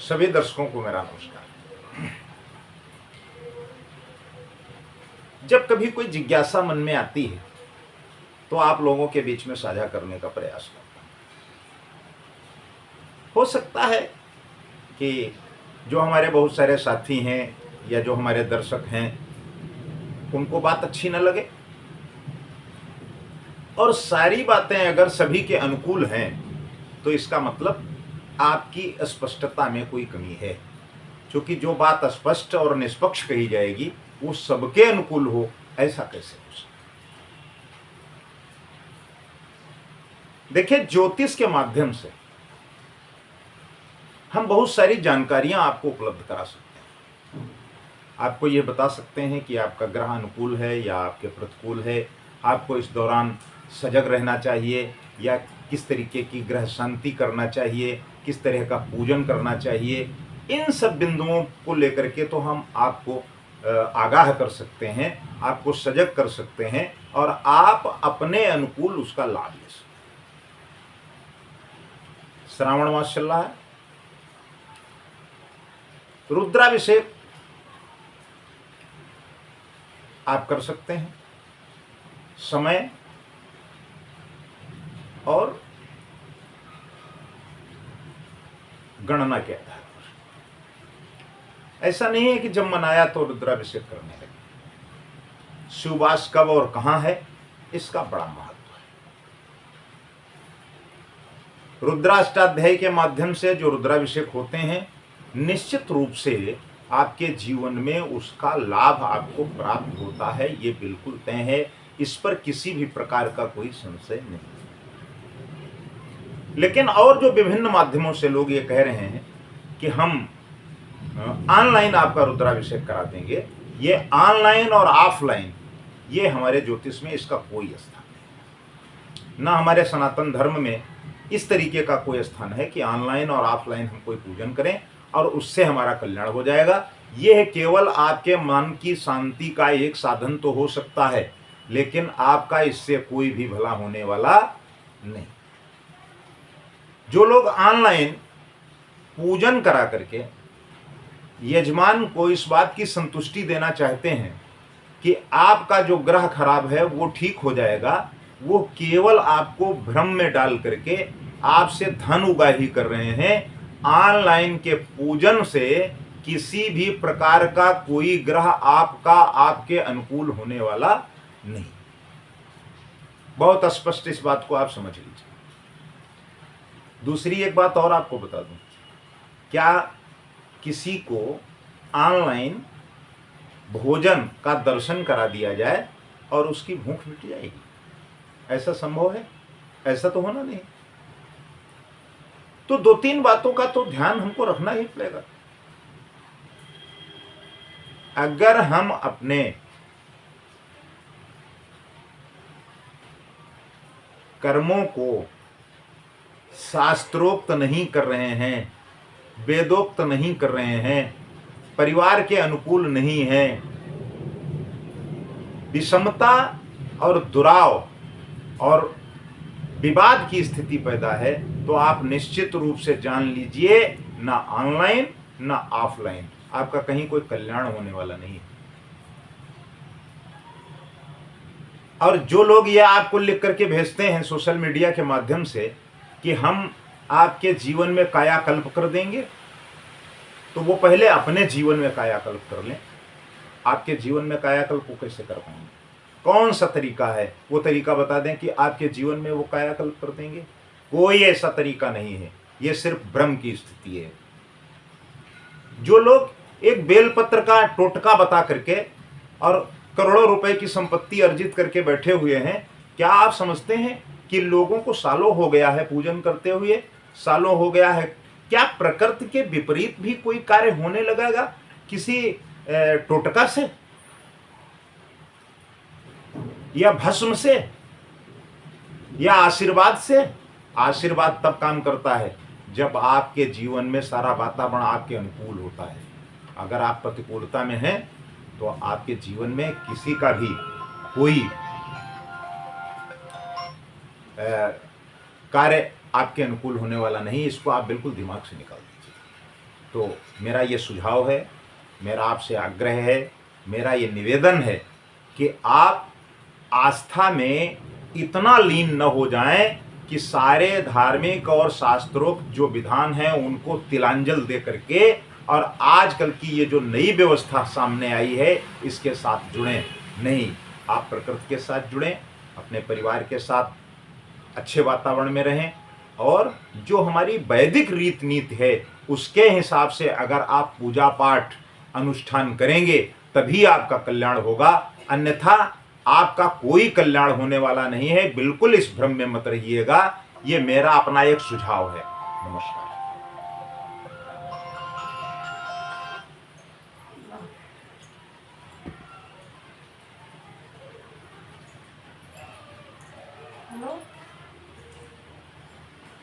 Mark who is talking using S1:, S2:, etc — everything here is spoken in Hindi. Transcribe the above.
S1: सभी दर्शकों को मेरा नमस्कार। जब कभी कोई जिज्ञासा मन में आती है तो आप लोगों के बीच में साझा करने का प्रयास करता हूं। हो सकता है कि जो हमारे बहुत सारे साथी हैं या जो हमारे दर्शक हैं उनको बात अच्छी न लगे, और सारी बातें अगर सभी के अनुकूल हैं तो इसका मतलब आपकी स्पष्टता में कोई कमी है। क्योंकि जो बात स्पष्ट और निष्पक्ष कही जाएगी वो सबके अनुकूल हो, ऐसा कैसे हो सकता। देखिए, ज्योतिष के माध्यम से हम बहुत सारी जानकारियां आपको उपलब्ध करा सकते हैं। आपको ये बता सकते हैं कि आपका ग्रह अनुकूल है या आपके प्रतिकूल है, आपको इस दौरान सजग रहना चाहिए या किस तरीके की ग्रह शांति करना चाहिए, किस तरह का पूजन करना चाहिए। इन सब बिंदुओं को लेकर के तो हम आपको आगाह कर सकते हैं, आपको सजग कर सकते हैं और आप अपने अनुकूल उसका लाभ ले सकते हैं। श्रावण मास चल रहा है, रुद्राभिषेक आप कर सकते हैं। समय और गणना के आधार पर। ऐसा नहीं है कि जब मनाया तो रुद्राभिषेक करने लगे। शुभवास कब और कहां है, इसका बड़ा महत्व है। रुद्राष्टाध्यायी के माध्यम से जो रुद्राभिषेक होते हैं, निश्चित रूप से आपके जीवन में उसका लाभ आपको प्राप्त होता है, ये बिल्कुल तय है। इस पर किसी भी प्रकार का कोई संशय नहीं। लेकिन और जो विभिन्न माध्यमों से लोग ये कह रहे हैं कि हम ऑनलाइन आपका रुद्राभिषेक करा देंगे, ये ऑनलाइन और ऑफलाइन ये हमारे ज्योतिष में इसका कोई स्थान नहीं। ना हमारे सनातन धर्म में इस तरीके का कोई स्थान है कि ऑनलाइन और ऑफलाइन हम कोई पूजन करें और उससे हमारा कल्याण हो जाएगा। यह केवल आपके मन की शांति का एक साधन तो हो सकता है, लेकिन आपका इससे कोई भी भला होने वाला नहीं। जो लोग ऑनलाइन पूजन करा करके यजमान को इस बात की संतुष्टि देना चाहते हैं कि आपका जो ग्रह खराब है वो ठीक हो जाएगा, वो केवल आपको भ्रम में डाल करके आपसे धन उगाही कर रहे हैं। ऑनलाइन के पूजन से किसी भी प्रकार का कोई ग्रह आपके अनुकूल होने वाला नहीं। बहुत स्पष्ट इस बात को आप समझ लीजिए। दूसरी एक बात और आपको बता दूं, क्या किसी को ऑनलाइन भोजन का दर्शन करा दिया जाए और उसकी भूख मिट जाएगी? ऐसा संभव है? ऐसा तो होना नहीं। तो दो तीन बातों का तो ध्यान हमको रखना ही पड़ेगा। अगर हम अपने कर्मों को शास्त्रोक्त नहीं कर रहे हैं, वेदोक्त नहीं कर रहे हैं, परिवार के अनुकूल नहीं है, विषमता और दुराव और विवाद की स्थिति पैदा है, तो आप निश्चित रूप से जान लीजिए, ना ऑनलाइन ना ऑफलाइन आपका कहीं कोई कल्याण होने वाला नहीं है। और जो लोग ये आपको लिख करके भेजते हैं सोशल मीडिया के माध्यम से कि हम आपके जीवन में कायाकल्प कर देंगे, तो वो पहले अपने जीवन में कायाकल्प कर लें। आपके जीवन में कायाकल्प वो कैसे कर पाएंगे? कौन सा तरीका है? वो तरीका बता दें कि आपके जीवन में वो कायाकल्प कर देंगे। कोई ऐसा तरीका नहीं है, ये सिर्फ भ्रम की स्थिति है। जो लोग एक बेलपत्र का टोटका बता करके और करोड़ों रुपए की संपत्ति अर्जित करके बैठे हुए हैं, क्या आप समझते हैं कि लोगों को सालों हो गया है पूजन करते हुए, सालों हो गया है? क्या प्रकृति के विपरीत भी कोई कार्य होने लगेगा किसी टोटका से या भस्म से या आशीर्वाद से? आशीर्वाद तब काम करता है जब आपके जीवन में सारा वातावरण आपके अनुकूल होता है। अगर आप प्रतिकूलता में हैं तो आपके जीवन में किसी का भी कोई कार्य आपके अनुकूल होने वाला नहीं। इसको आप बिल्कुल दिमाग से निकाल दीजिए। तो मेरा ये सुझाव है, मेरा आपसे आग्रह है, मेरा ये निवेदन है कि आप आस्था में इतना लीन न हो जाएं कि सारे धार्मिक और शास्त्रोक्त जो विधान हैं उनको तिलांजल दे करके और आजकल की ये जो नई व्यवस्था सामने आई है इसके साथ जुड़ें। नहीं, आप प्रकृति के साथ जुड़ें, अपने परिवार के साथ अच्छे वातावरण में रहें और जो हमारी वैदिक रीत नीति है उसके हिसाब से अगर आप पूजा पाठ अनुष्ठान करेंगे तभी आपका कल्याण होगा, अन्यथा आपका कोई कल्याण होने वाला नहीं है। बिल्कुल इस भ्रम में मत रहिएगा। ये मेरा अपना एक सुझाव है। नमस्कार।